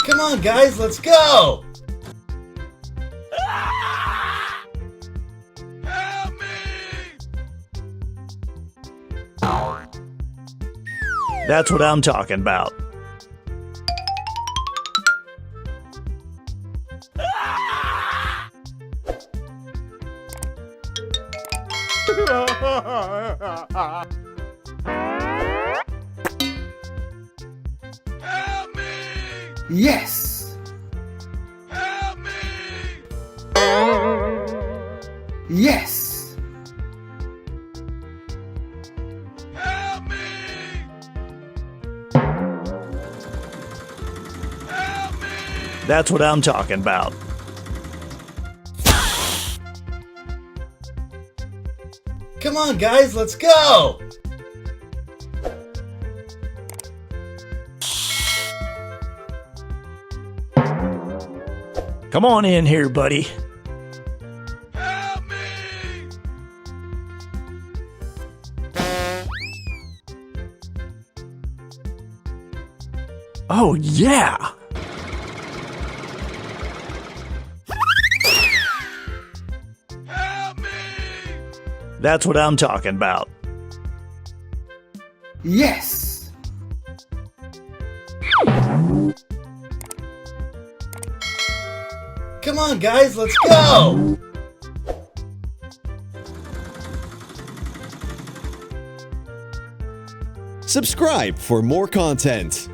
Come on, guys, let's go! Help me! That's what I'm talking about. Help me! Yes! Help me! Yes! Help me! Help me! That's what I'm talking about. Come on, guys, let's go! Come on in here, buddy. Help me! Oh, yeah! Help me! That's what I'm talking about. Yes! Come on, guys, let's go! Subscribe for more content.